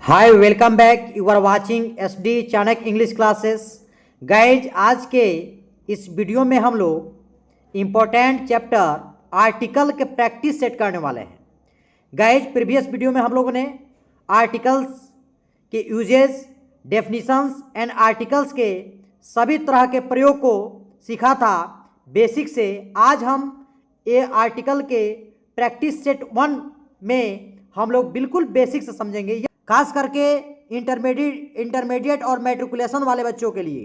Hi welcome back. You are watching SD Chanakya English classes. Guys, आज के इस video में हम लोग इम्पोर्टेंट चैप्टर आर्टिकल के प्रैक्टिस सेट करने वाले हैं। गाइज, प्रीवियस वीडियो में हम लोगों ने आर्टिकल्स के यूजेस, डेफिनिशंस एंड आर्टिकल्स के सभी तरह के प्रयोग को सीखा था बेसिक से। आज हम ये आर्टिकल के प्रैक्टिस सेट 1 में हम लोग बिल्कुल बेसिक से समझेंगे। खास करके इंटरमीडिएट और मैट्रिकुलेशन वाले बच्चों के लिए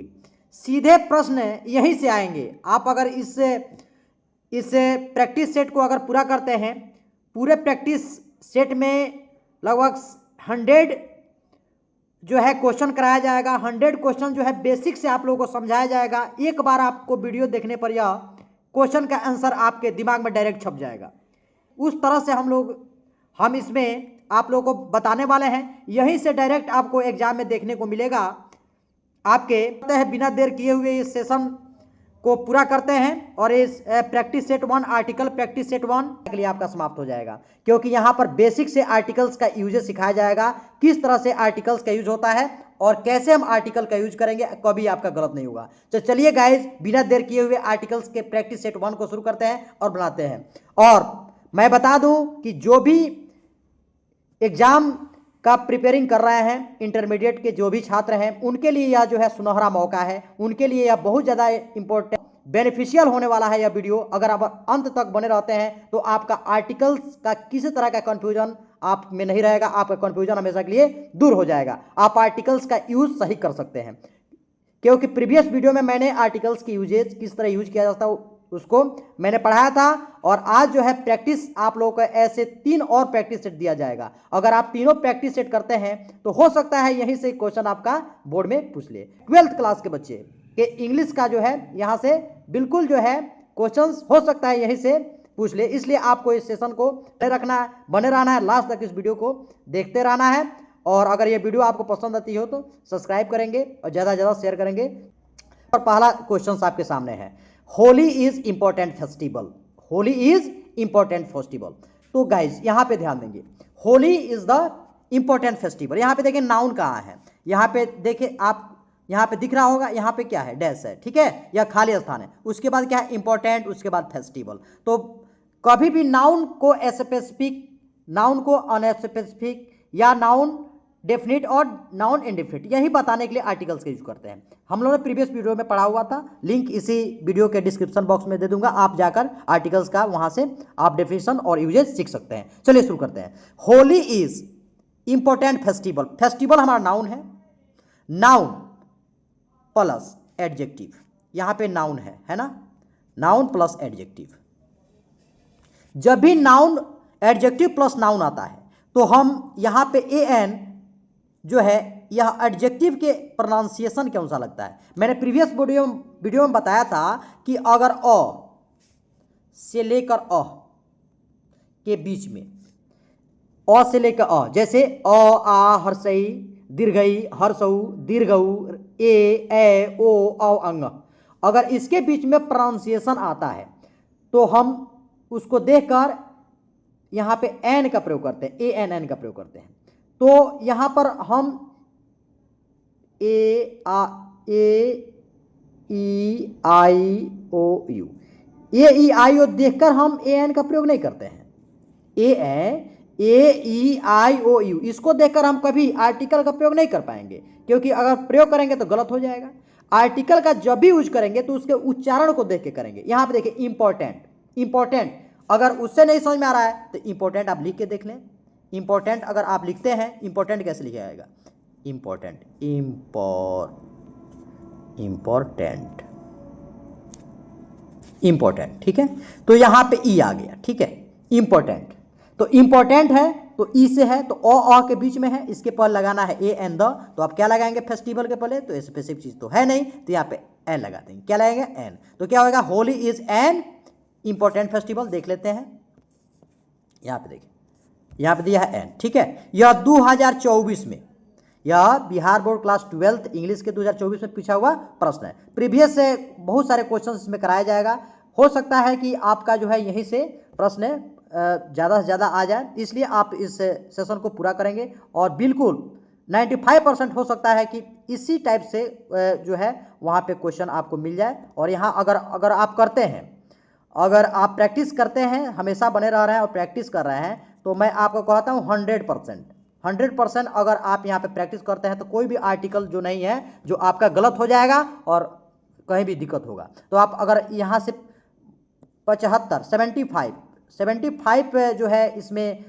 सीधे प्रश्न यहीं से आएंगे। आप अगर इस प्रैक्टिस सेट को अगर पूरा करते हैं, पूरे प्रैक्टिस सेट में लगभग 100 जो है क्वेश्चन कराया जाएगा। 100 क्वेश्चन जो है बेसिक से आप लोगों को समझाया जाएगा। एक बार आपको वीडियो देखने पर यह क्वेश्चन का आंसर आपके दिमाग में डायरेक्ट छप जाएगा। उस तरह से हम इसमें आप लोगों को बताने वाले हैं। यहीं से डायरेक्ट आपको एग्जाम में देखने को मिलेगा। आपके बिना देर किए हुए इस सेशन को पूरा करते हैं और इस practice set 1 article practice set 1 के लिए आपका समाप्त हो जाएगा, क्योंकि यहाँ पर बेसिक से आर्टिकल्स का यूज सिखाया जाएगा। किस तरह से आर्टिकल्स का यूज होता है और कैसे हम आर्टिकल का यूज करेंगे, कभी आपका गलत नहीं होगा। तो चलिए गाइज, बिना देर किए हुए आर्टिकल्स के प्रैक्टिस सेट 1 को शुरू करते हैं और बनाते हैं। और मैं बता दूं कि जो भी एग्जाम का प्रिपेयरिंग कर रहे हैं, इंटरमीडिएट के जो भी छात्र हैं, उनके लिए यह जो है सुनहरा मौका है। उनके लिए यह बहुत ज़्यादा इंपॉर्टेंट बेनिफिशियल होने वाला है यह वीडियो। अगर आप अंत तक बने रहते हैं तो आपका आर्टिकल्स का किसी तरह का कन्फ्यूजन आप में नहीं रहेगा। आपका कन्फ्यूजन हमेशा के लिए दूर हो जाएगा। आप आर्टिकल्स का यूज सही कर सकते हैं, क्योंकि प्रीवियस वीडियो में मैंने आर्टिकल्स की यूजेज किस तरह यूज किया जाता है उसको मैंने पढ़ाया था। और आज जो है प्रैक्टिस आप लोगों को ऐसे 3 और प्रैक्टिस सेट दिया जाएगा। अगर आप तीनों प्रैक्टिस सेट करते हैं तो हो सकता है यहीं से क्वेश्चन आपका बोर्ड में पूछ ले। 12th क्लास के बच्चे के इंग्लिश का जो है यहाँ से बिल्कुल जो है क्वेश्चंस हो सकता है यहीं से पूछ ले। इसलिए आपको इस सेशन को बने रहना है, लास्ट तक इस वीडियो को देखते रहना है। और अगर ये वीडियो आपको पसंद आती हो तो सब्सक्राइब करेंगे और ज़्यादा से ज़्यादा शेयर करेंगे। और पहला क्वेश्चन आपके सामने है, Holi is important festival. Holi is important festival. तो गाइज यहाँ पे ध्यान देंगे, Holi is the important festival. यहाँ पे देखिए नाउन कहाँ है, यहाँ पे देखिए आप यहाँ पे दिख रहा होगा, यहाँ पे क्या है, डैश है, ठीक है, यह खाली स्थान है। उसके बाद क्या है, इंपॉर्टेंट, उसके बाद फेस्टिवल। तो कभी भी नाउन को स्पेसिफिक, नाउन को अनस्पेसिफिक या नाउन डेफिनिट और नाउन इंडेफिनिट यही बताने के लिए आर्टिकल्स का यूज करते हैं। हम लोगों ने प्रीवियस वीडियो में पढ़ा हुआ था, लिंक इसी वीडियो के डिस्क्रिप्शन बॉक्स में दे दूंगा। आप जाकर आर्टिकल्स का वहां से आप डेफिनेशन और यूजेस सीख सकते हैं। चलिए शुरू करते हैं। Holi is important festival. Festival हमारा नाउन है, नाउन प्लस एडजेक्टिव। यहां पे नाउन है ना, नाउन प्लस एडजेक्टिव। जब भी नाउन एडजेक्टिव प्लस नाउन आता है तो हम यहां पे an जो है यह एडजेक्टिव के प्रोनाउंसिएशन के अनुसार लगता है। मैंने प्रीवियस वीडियो में बताया था कि अगर अ से लेकर अ के बीच में, अ से लेकर अ, जैसे अ आ हर्षई दीर्घई हर्षऊ दीर्घऊ ए ओ औ अंग, अगर इसके बीच में प्रोनाउंसिएशन आता है तो हम उसको देखकर यहाँ पे एन का प्रयोग करते हैं, ANN का प्रयोग करते हैं। तो यहाँ पर हम ए ई आई ओ देखकर हम AN का प्रयोग नहीं करते हैं। AEIOU इसको देखकर हम कभी आर्टिकल का प्रयोग नहीं कर पाएंगे, क्योंकि अगर प्रयोग करेंगे तो गलत हो जाएगा। आर्टिकल का जब भी यूज करेंगे तो उसके उच्चारण को देख के करेंगे। यहाँ पे देखिए इंपॉर्टेंट, इंपॉर्टेंट अगर उससे नहीं समझ में आ रहा है तो इंपॉर्टेंट आप लिख के देख लें। इंपॉर्टेंट अगर आप लिखते हैं, इंपॉर्टेंट कैसे लिखा जाएगा, इंपॉर्टेंट, इंपॉर्टेंट, इंपॉर्टेंट, ठीक है। तो यहां पे ई आ गया, ठीक है, इंपॉर्टेंट। तो इंपॉर्टेंट है तो ई से है, तो अ के बीच में है, इसके पर लगाना है AN द। तो आप क्या लगाएंगे फेस्टिवल के पहले, तो स्पेसिफिक चीज तो है नहीं, तो यहाँ पे एन लगा देंगे। क्या लगाएंगे, एन। तो क्या होगा, Holi is an important festival. देख लेते हैं, यहाँ पे देखिए, यहाँ पे दिया है एन, ठीक है। यह 2024 में, यह Bihar board class 12th English के 2024 में पूछा हुआ प्रश्न है। प्रीवियस से बहुत सारे क्वेश्चन इसमें कराया जाएगा। हो सकता है कि आपका जो है यहीं से प्रश्न ज़्यादा से ज़्यादा आ जाए, इसलिए आप इस सेशन को पूरा करेंगे और बिल्कुल 95% हो सकता है कि इसी टाइप से जो है वहाँ पे क्वेश्चन आपको मिल जाए। और यहाँ अगर आप करते हैं, अगर आप प्रैक्टिस करते हैं, हमेशा बने रह रहे हैं और प्रैक्टिस कर रहे हैं, तो मैं आपको कहता हूँ 100% अगर आप यहाँ पे प्रैक्टिस करते हैं तो कोई भी आर्टिकल जो नहीं है जो आपका गलत हो जाएगा और कहीं भी दिक्कत होगा। तो आप अगर यहाँ से 75 जो है इसमें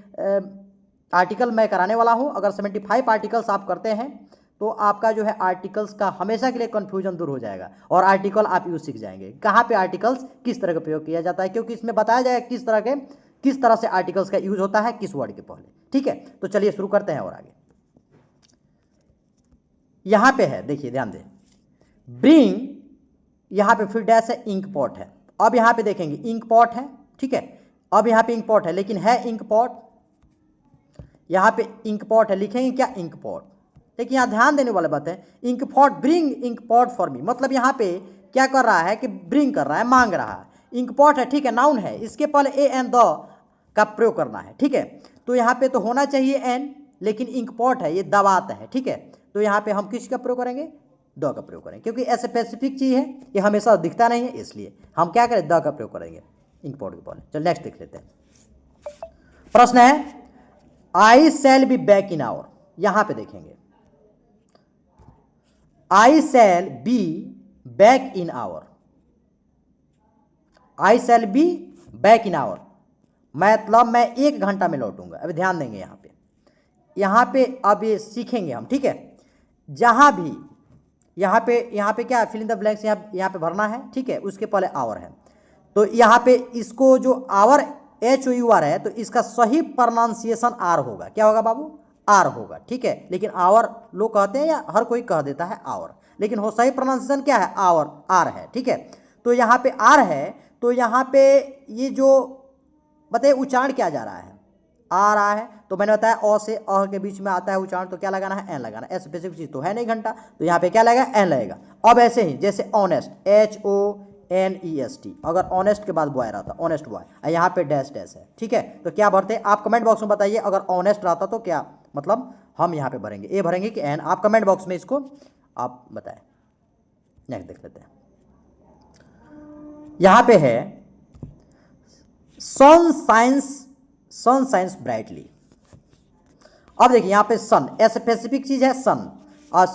आर्टिकल मैं कराने वाला हूँ। अगर 75 आर्टिकल्स आप करते हैं तो आपका जो है आर्टिकल्स का हमेशा के लिए कन्फ्यूजन दूर हो जाएगा और आर्टिकल आप यूज सीख जाएंगे, कहाँ पे आर्टिकल्स किस तरह का प्रयोग किया जाता है, क्योंकि इसमें बताया जाएगा किस तरह से आर्टिकल्स का यूज होता है किस वर्ड के पहले। ठीक है, तो चलिए शुरू करते हैं और आगे। यहाँ पे है, देखिए ध्यान दें, ब्रिंग, यहाँ पे फिर डैश है, इंक पॉट है। अब यहाँ पे देखेंगे इंक पॉट है, ठीक है, अब यहाँ पे इंक पॉट है, लेकिन है इंक पॉट, यहाँ पे इंक पॉट है, लिखेंगे क्या इंक पॉट। लेकिन यहाँ ध्यान देने वाली बात है, ink pot, bring ink pot for me, मतलब यहाँ पे क्या कर रहा है कि ब्रिंग कर रहा है, मांग रहा है। इंक पॉट है, ठीक है, नाउन है, इसके पहले ए एन द का प्रयोग करना है, ठीक है। तो यहाँ पे तो होना चाहिए एन, लेकिन इंक पॉट है, ये दबाता है, ठीक है। तो यहाँ पे हम किसका प्रयोग करेंगे, द का प्रयोग करेंगे, क्योंकि ऐसे स्पेसिफिक चीज है, ये हमेशा दिखता नहीं है, इसलिए हम क्या करें, द का प्रयोग करेंगे इंक पॉट के पहले। चल नेक्स्ट देख लेते हैं। प्रश्न है, I shall be back in hour, यहां पे देखेंगे I shall be back in hour, I shall be back in hour मतलब मैं 1 घंटा में लौटूंगा। अभी ध्यान देंगे यहाँ पे अब ये सीखेंगे हम, ठीक है। जहां भी यहाँ पे क्या फिल इन द ब्लैंक्स यहाँ पे भरना है, ठीक है, उसके पहले आवर है। तो यहाँ पे इसको जो आवर HOUR है, तो इसका सही प्रोनाउंसिएशन आर होगा। क्या होगा बाबू, आर होगा, ठीक है। लेकिन आवर लोग कहते हैं या हर कोई कह देता है आवर, लेकिन हो सही प्रोनाउंसिएशन क्या है, आवर, आर है, ठीक है। तो यहाँ पे आर है, तो यहाँ पे ये जो बताइए उच्चारण क्या जा रहा है, आ रहा है। तो मैंने बताया अ से अ के बीच में आता है उच्चारण, तो क्या लगाना है, एन लगाना है। स्पेसिफिक चीज तो है नहीं घंटा, तो यहाँ पे क्या लगेगा, एन लगेगा। अब ऐसे ही जैसे ऑनेस्ट, HONEST, अगर ऑनेस्ट के बाद बॉय रहता, ऑनेस्ट बॉय, यहाँ पे डैश डैश है, ठीक है। तो क्या भरते हैं आप कमेंट बॉक्स में बताइए, अगर ऑनेस्ट रहता तो क्या मतलब हम यहाँ पे भरेंगे, ए भरेंगे कि एन, आप कमेंट बॉक्स में इसको आप बताएं। नेक्स्ट देख लेते हैं। यहाँ पे है सन साइंस ब्राइटली। अब देखिए यहाँ पे सन स्पेसिफिक चीज है, सन, और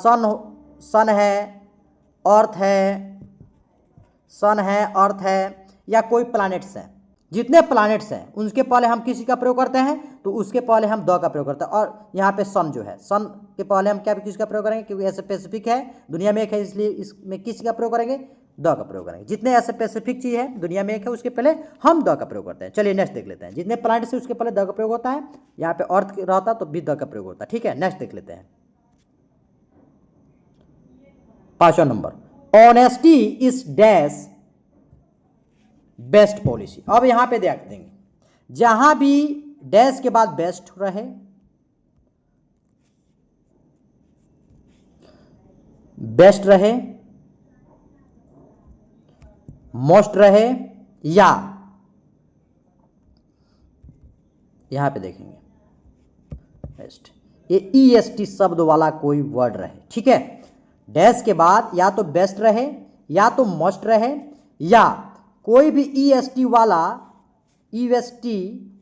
सन है, अर्थ है, सन है, अर्थ है, या कोई प्लैनेट्स हैं, जितने प्लैनेट्स हैं उनके पहले हम किसी का प्रयोग करते हैं, तो उसके पहले हम द का प्रयोग करते हैं। और यहाँ पे सन जो है, सन के पहले हम क्या किसका प्रयोग करेंगे, क्योंकि स्पेसिफिक है, दुनिया में एक है, इसलिए इसमें किसी का प्रयोग करेंगे, द का प्रयोग करेंगे। जितने स्पेसिफिक चीज है दुनिया में एक है, उसके पहले हम द का प्रयोग करते हैं। चलिए नेक्स्ट देख लेते हैं। जितने प्लैनेट्स है उसके पहले द का प्रयोग होता है, यहाँ पे अर्थ रहता तो भी द का प्रयोग होता है, ठीक है। नेक्स्ट देख लेते हैं। 5वां number, honesty is dash best policy. अब यहां पे देख देंगे, जहां भी डैश के बाद बेस्ट रहे, बेस्ट रहे, मोस्ट रहे, या यहां पे देखेंगे बेस्ट, ये EST शब्द वाला कोई वर्ड रहे, ठीक है। डैश के बाद या तो बेस्ट रहे, या तो मोस्ट रहे, या कोई भी EST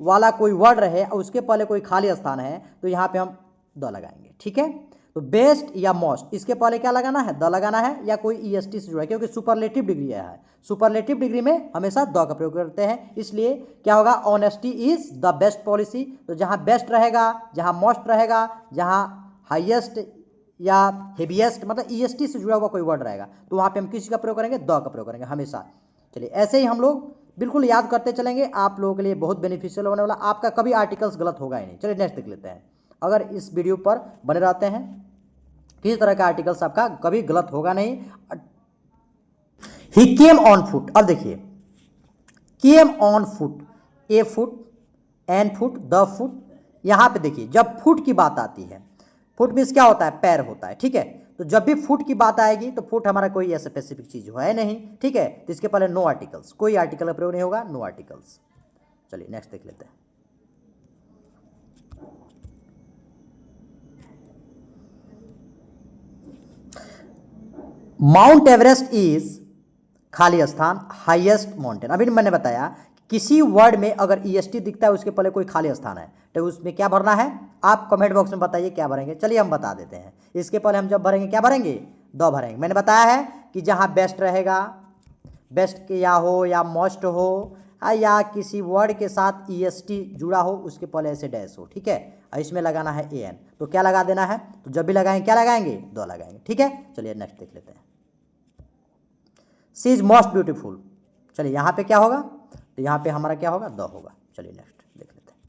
वाला कोई वर्ड रहे और उसके पहले कोई खाली स्थान है, तो यहां पे हम द लगाएंगे, ठीक है। तो बेस्ट या मोस्ट, इसके पहले क्या लगाना है, द लगाना है, या कोई EST से जुड़ा है, क्योंकि सुपरलेटिव डिग्री है, सुपरलेटिव डिग्री में हमेशा द का प्रयोग करते हैं। इसलिए क्या होगा, honesty is the best policy. तो जहां बेस्ट रहेगा, जहां मोस्ट रहेगा, जहां हाईएस्ट या हेवीएस्ट मतलब EST से जुड़ा हुआ कोई वर्ड रहेगा, तो वहां पे हम किसी का प्रयोग करेंगे, द का प्रयोग करेंगे हमेशा। चलिए ऐसे ही हम लोग बिल्कुल याद करते चलेंगे, आप लोगों के लिए बहुत बेनिफिशियल होने वाला, आपका कभी आर्टिकल्स गलत होगा ही नहीं। चलिए नेक्स्ट देख लेते हैं। अगर इस वीडियो पर बने रहते हैं, किसी तरह का आर्टिकल्स आपका कभी गलत होगा नहीं। ही केम ऑन फुट, अब देखिए came on foot, a foot, an foot, the foot, यहां पे देखिए जब फुट की बात आती है, फुट मीन्स क्या होता है, पैर होता है, ठीक है। तो जब भी फुट की बात आएगी तो फुट हमारा कोई स्पेसिफिक चीज है नहीं, ठीक है। तो इसके पहले नो आर्टिकल्स, कोई आर्टिकल का प्रयोग नहीं होगा, नो आर्टिकल्स। चलिए नेक्स्ट देख लेते हैं। माउंट एवरेस्ट इज खाली स्थान, हाईएस्ट माउंटेन। अभी मैंने बताया किसी वर्ड में अगर ईएसटी दिखता है उसके पहले कोई खाली स्थान है तो उसमें क्या भरना है, आप कमेंट बॉक्स में बताइए क्या भरेंगे। चलिए हम बता देते हैं, इसके पहले हम जब भरेंगे क्या भरेंगे, द भरेंगे। मैंने बताया है कि जहां बेस्ट रहेगा, बेस्ट के या हो या मोस्ट हो या किसी वर्ड के साथ ईएसटी जुड़ा हो उसके पहले ऐसे डैश हो, ठीक है। इसमें लगाना है एन, तो क्या लगा देना है, तो जब भी लगाएंगे क्या लगाएंगे, द लगाएंगे, ठीक है। चलिए नेक्स्ट देख लेते हैं। शी इज मोस्ट ब्यूटीफुल, चलिए यहाँ पे क्या होगा, तो यहाँ पे हमारा क्या होगा, द होगा। चलिए नेक्स्ट देख लेते हैं।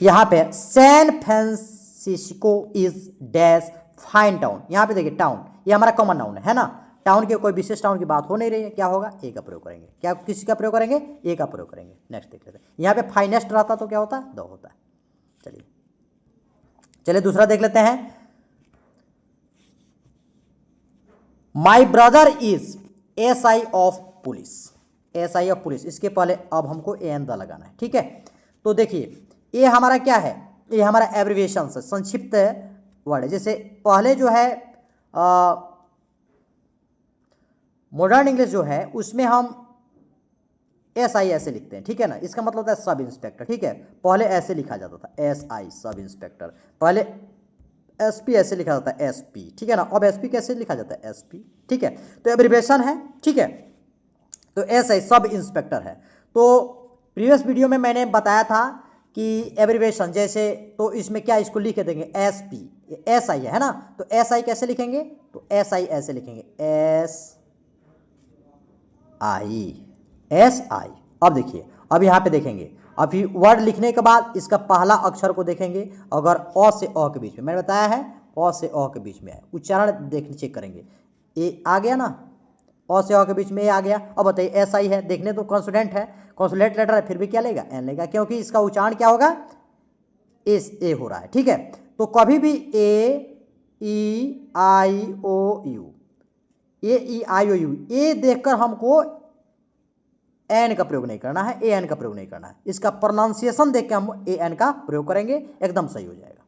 यहाँ पे San Francisco is dash fine town, यहाँ पे देखिए टाउन ये हमारा कॉमन नाउन है ना, टाउन के कोई विशेष टाउन की बात हो नहीं रही है, क्या होगा, ए का प्रयोग करेंगे। क्या किसी का प्रयोग करेंगे, ए का प्रयोग करेंगे। नेक्स्ट देख लेते हैं। यहाँ पे फाइनेस्ट रहता तो क्या होता है, द होता है। चलिए दूसरा देख लेते हैं। My brother is SI of police, SI of police, इसके पहले अब हमको एन द लगाना है, ठीक है। तो देखिए ये हमारा क्या है, ये हमारा एब्रिविएशन है, संक्षिप्त वर्ड है। जैसे पहले जो है मॉडर्न इंग्लिश जो है उसमें हम एसआई ऐसे लिखते हैं, ठीक है ना, इसका मतलब होता है सब इंस्पेक्टर, ठीक है। पहले ऐसे लिखा जाता था एसआई सब इंस्पेक्टर, पहले एसपी ऐसे लिखा जाता है एसपी, ठीक है ना। अब एसपी कैसे लिखा जाता है, एसपी, ठीक है। तो एब्रिविएशन है, ठीक है। तो एसआई सब इंस्पेक्टर है। तो प्रीवियस वीडियो में मैंने बताया था कि एब्रिविएशन जैसे, तो इसमें क्या इसको लिख देंगे एसपी, एसआई है ना, तो एसआई कैसे लिखेंगे, तो एसआई ऐसे लिखेंगे एसआई। अब देखिए, अब यहाँ पे देखेंगे, अभी वर्ड लिखने के बाद इसका पहला अक्षर को देखेंगे, अगर अ से अ के बीच में, मैंने बताया है अ से अ के बीच में है, उच्चारण देखने चेक करेंगे, ए आ गया ना, अ से अ के बीच में ए आ गया। अब बताइए एसआई है, देखने तो कॉन्सोनेंट है, कॉन्सोनेंट लेटर है, फिर भी क्या लेगा, एन लेगा, क्योंकि इसका उच्चारण क्या होगा, ए हो रहा है, ठीक है। तो कभी भी ए ई आई ओ you, A E I O you, ए देखकर हमको एन का प्रयोग नहीं करना है, ए एन का प्रयोग नहीं करना है, इसका प्रोनाउंसिएशन देख के हम ए एन का प्रयोग करेंगे, एकदम सही हो जाएगा।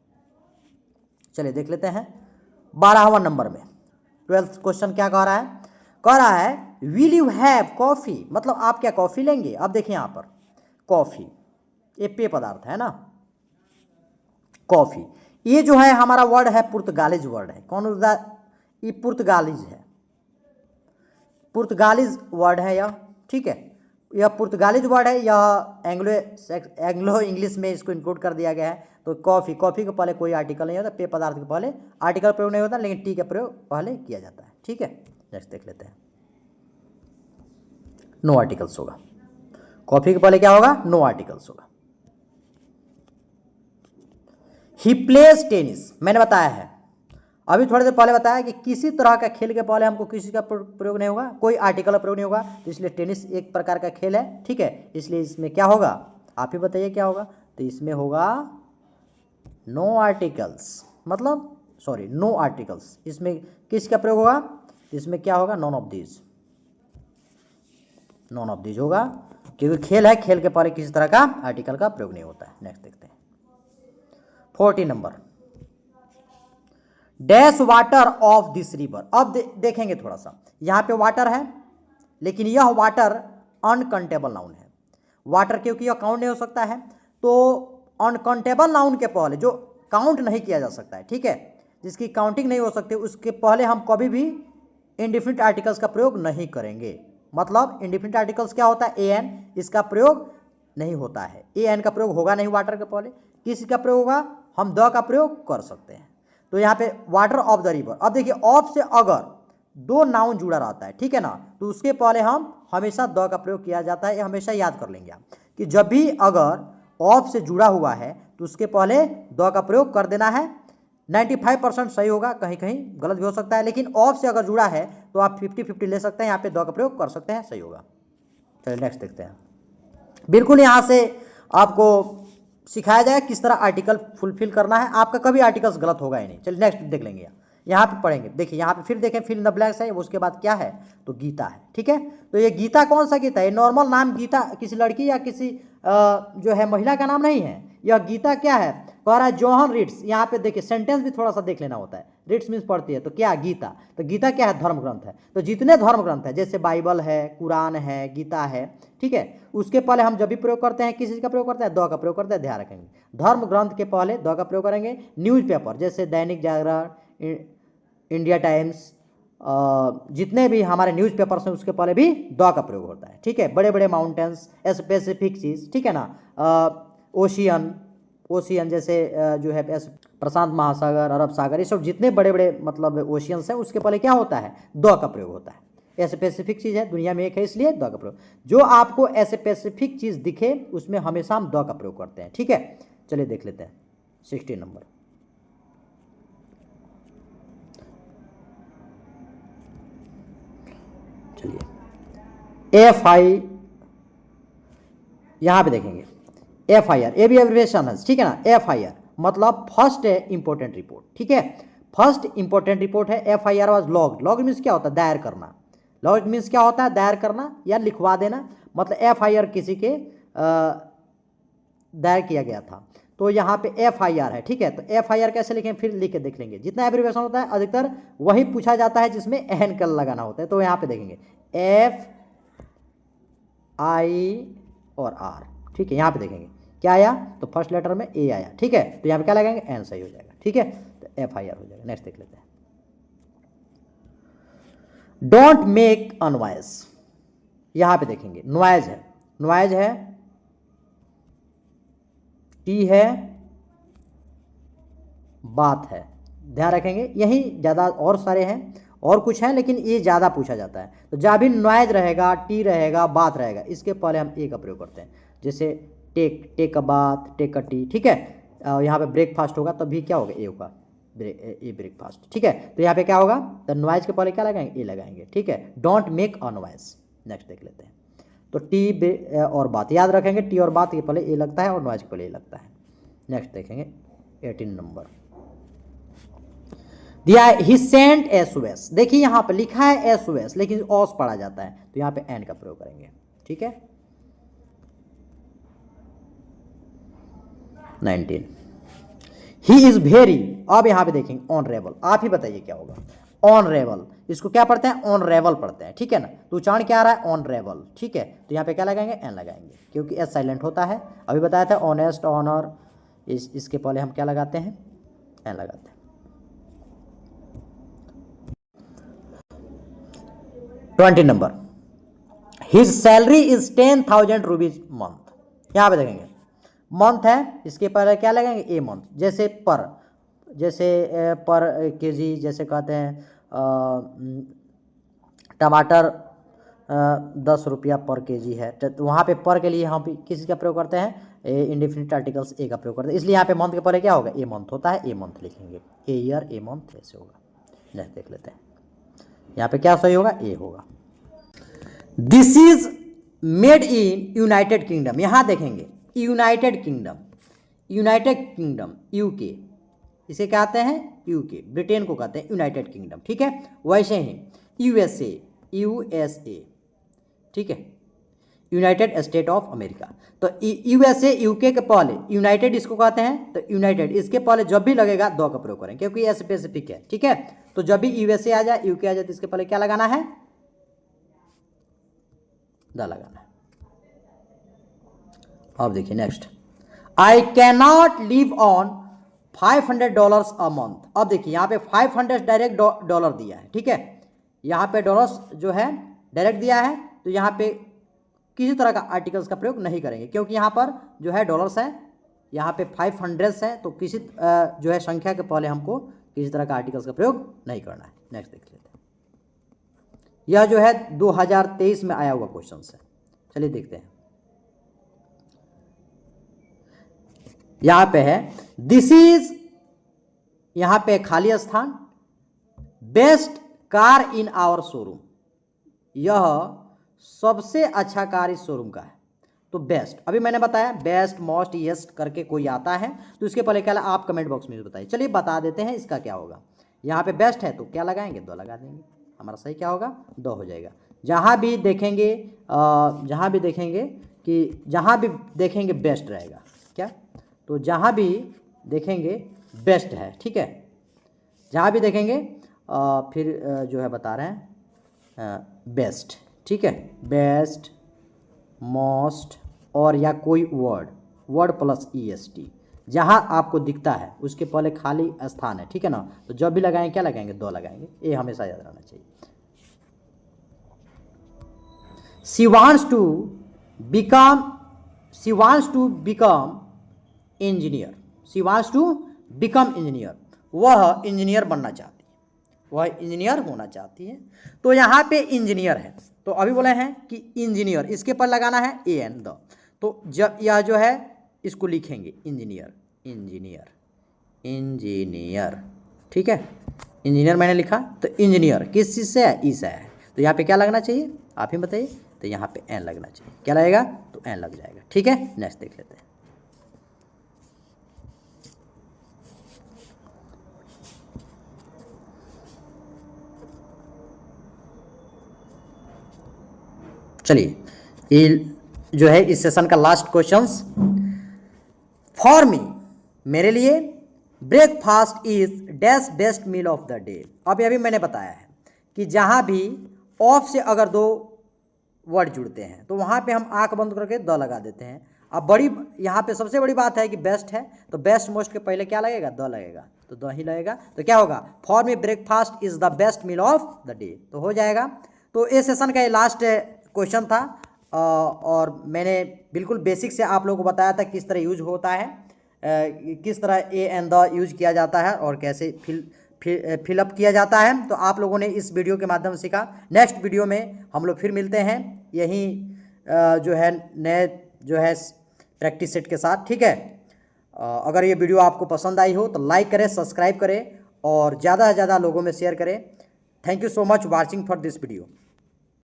चलिए देख लेते हैं 12वां नंबर में 12th क्वेश्चन क्या कह रहा है, कह रहा है विल यू हैव कॉफी, मतलब आप क्या कॉफी लेंगे। अब देखिए यहाँ पर कॉफी ये पेय पदार्थ है ना, कॉफी ये जो है हमारा वर्ड है पुर्तगालीज वर्ड है, कौन, ये पुर्तगालीज है, पुर्तगालीज वर्ड है यह, ठीक है। यह पुर्तगालीज वर्ड है, यह एंग्लो इंग्लिश में इसको इंक्लूड कर दिया गया है। तो कॉफ़ी, कॉफ़ी के पहले कोई आर्टिकल नहीं होता, पेय पदार्थ के पहले आर्टिकल प्रयोग नहीं होता, लेकिन टी का प्रयोग पहले किया जाता है, ठीक है। नेक्स्ट देख लेते हैं। नो आर्टिकल्स होगा, कॉफ़ी के पहले क्या होगा, नो आर्टिकल्स होगा। ही प्लेज टेनिस, मैंने बताया है अभी थोड़ी देर पहले बताया कि किसी तरह का खेल के पहले हमको किसी का प्रयोग नहीं होगा, कोई आर्टिकल का प्रयोग नहीं होगा, तो इसलिए टेनिस एक प्रकार का खेल है, ठीक है। इसलिए इसमें क्या होगा, आप ही बताइए क्या होगा, तो इसमें होगा नो आर्टिकल्स, मतलब सॉरी नो आर्टिकल्स। इसमें किसका प्रयोग होगा, इसमें क्या होगा, none of these, none of these होगा, क्योंकि खेल है, खेल के पहले किसी तरह का आर्टिकल का प्रयोग नहीं होता है। नेक्स्ट देखते हैं 40 number, dash water of this river. अब देखेंगे थोड़ा सा, यहाँ पे वाटर है, लेकिन यह वाटर अनकाउंटेबल नाउन है, वाटर क्योंकि यह काउंट नहीं हो सकता है, तो अनकाउंटेबल नाउन के पहले जो काउंट नहीं किया जा सकता है, ठीक है, जिसकी काउंटिंग नहीं हो सकती, उसके पहले हम कभी भी इंडिफिनिट आर्टिकल्स का प्रयोग नहीं करेंगे। मतलब इंडिफिनिट आर्टिकल्स क्या होता है, ए एन, इसका प्रयोग नहीं होता है, ए एन का प्रयोग होगा नहीं वाटर के पहले, किसी का प्रयोग होगा, हम द का प्रयोग कर सकते हैं। तो यहाँ पे वाटर ऑफ द रिवर, अब देखिए ऑफ से अगर दो नाउन जुड़ा रहता है, ठीक है ना, तो उसके पहले हम हमेशा द का प्रयोग किया जाता है, ये हमेशा याद कर लेंगे आप कि जब भी अगर ऑफ से जुड़ा हुआ है तो उसके पहले द का प्रयोग कर देना है। 95% सही होगा, कहीं कहीं गलत भी हो सकता है, लेकिन ऑफ से अगर जुड़ा है तो आप 50-50 ले सकते हैं, यहाँ पे द का प्रयोग कर सकते हैं, सही होगा। चलिए नेक्स्ट देखते हैं। बिल्कुल यहाँ से आपको सिखाया जाए किस तरह आर्टिकल फुलफिल करना है, आपका कभी आर्टिकल्स गलत होगा ही नहीं। चलिए नेक्स्ट देख लेंगे, यहाँ पे पढ़ेंगे, देखिए यहाँ पे फिर देखें फिल इन द ब्लैंक्स है, उसके बाद क्या है, तो गीता है, ठीक है। तो ये गीता कौन सा गीता है, नॉर्मल नाम गीता किसी लड़की या किसी जो है महिला का नाम नहीं है। यह गीता क्या है, कह रहा है जोहन रीड्स। यहाँ पे देखिए सेंटेंस भी थोड़ा सा देख लेना होता है। रीड्स मीन्स पढ़ती है, तो क्या गीता, तो गीता क्या है, धर्म ग्रंथ है। तो जितने धर्म ग्रंथ है जैसे बाइबल है, कुरान है, गीता है, ठीक है, उसके पहले हम जब भी प्रयोग करते हैं किस चीज़ का प्रयोग करते हैं, द का प्रयोग करते हैं। ध्यान रखेंगे धर्म ग्रंथ के पहले द का प्रयोग करेंगे। न्यूज़पेपर जैसे दैनिक जागरण, इंडिया टाइम्स, जितने भी हमारे न्यूज़पेपर्स हैं उसके पहले भी द का प्रयोग होता है, ठीक है। बड़े बड़े माउंटेन्स, स्पेसिफिक चीज़, ठीक है ना, ओशियन जैसे जो है प्रशांत महासागर, अरब सागर, ये सब जितने बड़े बड़े मतलब ओशियंस हैं उसके पहले क्या होता है, द का प्रयोग होता है। स्पेसिफिक चीज़ है, दुनिया में एक है इसलिए द का प्रयोग। जो आपको स्पेसिफिक चीज़ दिखे उसमें हमेशा हम द का प्रयोग करते हैं, ठीक है। चलिए देख लेते हैं 16 नंबर। चलिए FI, यहाँ पे देखेंगे FIR, ये भी एब्रिविएशन है, ठीक है ना। FIR मतलब फर्स्ट इंपॉर्टेंट रिपोर्ट, ठीक है। फर्स्ट इंपॉर्टेंट रिपोर्ट है। FIR was log. Log means क्या होता है, दायर करना। लॉग मीन्स क्या होता है, दायर करना या लिखवा देना। मतलब FIR किसी के दायर किया गया था, तो यहाँ पे FIR है, ठीक है। तो FIR कैसे लिखें, फिर लिख के देख लेंगे। जितना एब्रिविएशन होता है अधिकतर वही पूछा जाता है जिसमें एन कल लगाना होता है। तो यहाँ पे देखेंगे FI और R, ठीक है। यहाँ पे देखेंगे क्या आया, तो फर्स्ट लेटर में A आया, ठीक है। तो यहाँ पे क्या लगाएंगे, एन सही हो जाएगा, ठीक है। तो FIR हो जाएगा। नेक्स्ट देख लेते हैं। डोंट मेक अ नॉइज, यहाँ पे देखेंगे नॉइज है, नॉइज है, टी है, बात है। ध्यान रखेंगे यही ज़्यादा, और सारे हैं और कुछ हैं लेकिन ये ज़्यादा पूछा जाता है। तो जहाँ भी नॉइज रहेगा, टी रहेगा, बात रहेगा, इसके पहले हम ए का प्रयोग करते हैं। जैसे टेक अ बात, टेक अ टी, ठीक है। यहाँ पे ब्रेकफास्ट होगा तभी क्या होगा, ए होगा, ए ब्रेकफास्ट, ठीक है। तो यहाँ पे क्या होगा, तो नॉइज के पहले क्या लगाएंगे, ए लगाएंगे, ठीक है। Don't make a noise. Next देख लेते हैं। तो टी और बात याद रखेंगे, टी और बात के पहले ए लगता है और नॉइज के पहले ए लगता है। नेक्स्ट देखेंगे 18 नंबर दिया है, ही सेंट SOS। देखिए यहाँ पे लिखा है SOS लेकिन ओस पढ़ा जाता है, तो यहाँ पे एन का प्रयोग करेंगे, ठीक है। 19 ही इज वेरी। अब यहाँ पे देखेंगे ऑनरेबल। आप ही बताइए क्या होगा, ऑनरेबल। इसको क्या पढ़ते हैं, ऑनरेबल पढ़ते हैं, ठीक है ना। तो उच्चारण क्या आ रहा है, ऑनरेबल, ठीक है। तो यहाँ पे क्या लगाएंगे, एन लगाएंगे क्योंकि एस साइलेंट होता है। अभी बताया था ऑनेस्ट, ऑनर, इसके पहले हम क्या लगाते हैं, एन लगाते हैं। 20 number, his salary is 10,000 rupees month. यहाँ पे देखेंगे मंथ है, इसके पहले क्या लगाएंगे, ए मंथ। जैसे पर केजी, जैसे कहते हैं टमाटर 10 रुपया पर केजी है, तो वहाँ पे पर के लिए हम किसी का प्रयोग करते हैं, इंडेफिनिट आर्टिकल्स ए का प्रयोग करते हैं। इसलिए यहाँ पे मंथ के पहले क्या होगा, ए मंथ होता है, ए मंथ लिखेंगे, ए ईयर, ए मंथ, ऐसे होगा। नेक्स्ट देख लेते हैं, यहाँ पे क्या सही होगा, ए होगा। This is made in United kingdom. यहाँ देखेंगे यूनाइटेड किंगडम, यूके, इसे कहते हैं यूके, ब्रिटेन को कहते हैं यूनाइटेड किंगडम, ठीक है। वैसे ही यूएसए, ठीक है, यूनाइटेड स्टेट ऑफ अमेरिका। तो यूएसए यूके के पहले यूनाइटेड इसको कहते हैं, तो यूनाइटेड इसके पहले जब भी लगेगा दो का प्रयोग करें क्योंकि ये स्पेसिफिक है, ठीक है। तो जब भी यूएसए आ जाए, यूके आ जाए, तो इसके पहले क्या लगाना है, द लगाना है। अब देखिए next, I can not live on $500 a month. अब देखिए यहाँ पे 500 डायरेक्ट डॉलर दिया है, ठीक है। यहाँ पे डॉलर्स जो है डायरेक्ट दिया है, तो यहाँ पे किसी तरह का आर्टिकल्स का प्रयोग नहीं करेंगे क्योंकि यहाँ पर जो है डॉलर्स है, यहाँ पे 500 है, तो किसी जो है संख्या के पहले हमको किसी तरह का आर्टिकल्स का प्रयोग नहीं करना है। नेक्स्ट देख लेते हैं, यह जो है 2023 में आया हुआ क्वेश्चन है। चलिए देखते हैं, यहाँ पे है दिस इज, यहाँ पे खाली स्थान, best car in our showroom. यह सबसे अच्छा कार इस शोरूम का है। तो बेस्ट, अभी मैंने बताया बेस्ट, मोस्ट, येस्ट करके कोई आता है तो इसके पहले क्या आप कमेंट बॉक्स में बताइए। चलिए बता देते हैं इसका क्या होगा। यहाँ पे बेस्ट है तो क्या लगाएंगे, दो लगा देंगे, हमारा सही क्या होगा, दो हो जाएगा। जहाँ भी देखेंगे कि जहाँ भी देखेंगे बेस्ट रहेगा, क्या? तो जहाँ भी देखेंगे बेस्ट है, ठीक है, जहाँ भी देखेंगे फिर जो है बता रहे हैं बेस्ट, ठीक है, बेस्ट, मोस्ट और या कोई वर्ड प्लस EST जहाँ आपको दिखता है उसके पहले खाली स्थान है, ठीक है ना, तो जब भी लगाएंगे क्या लगाएंगे? द लगाएंगे, ये हमेशा याद रहना चाहिए। She wants to become engineer. She wants to become engineer. वह इंजीनियर बनना चाहती है, वह इंजीनियर होना चाहती है। तो यहाँ पे इंजीनियर है, तो अभी बोले हैं कि इंजीनियर, इसके पर लगाना है AN द, तो जब यह जो है इसको लिखेंगे इंजीनियर, ठीक है, इंजीनियर मैंने लिखा, तो इंजीनियर किस चीज़ से है? ई से है, तो यहाँ पे क्या लगना चाहिए आप ही बताइए? तो यहाँ पे एन लगना चाहिए, क्या लगेगा? तो एन लग जाएगा, ठीक है। नेक्स्ट देख लेते हैं। चलिए, ये जो है इस सेशन का लास्ट क्वेश्चंस। फॉर मी, मेरे लिए breakfast is dash best meal of the day. अभी मैंने बताया है कि जहाँ भी ऑफ से अगर दो वर्ड जुड़ते हैं तो वहाँ पे हम आंख बंद करके द लगा देते हैं। अब बड़ी यहाँ पे सबसे बड़ी बात है कि बेस्ट है, तो बेस्ट मोस्ट के पहले क्या लगेगा? द लगेगा, तो द ही लगेगा, तो क्या होगा? For me breakfast is the best meal of the day, तो हो जाएगा। तो इस सेशन का ये लास्ट क्वेश्चन था और मैंने बिल्कुल बेसिक से आप लोगों को बताया था किस तरह यूज होता है, किस तरह ए एंड द यूज किया जाता है और कैसे फिलअप किया जाता है। तो आप लोगों ने इस वीडियो के माध्यम से सीखा। नेक्स्ट वीडियो में हम लोग फिर मिलते हैं यही जो है नए जो है प्रैक्टिस सेट के साथ, ठीक है। अगर ये वीडियो आपको पसंद आई हो तो लाइक करें, सब्सक्राइब करें और ज़्यादा से ज़्यादा लोगों में शेयर करें। Thank you so much watching for this video.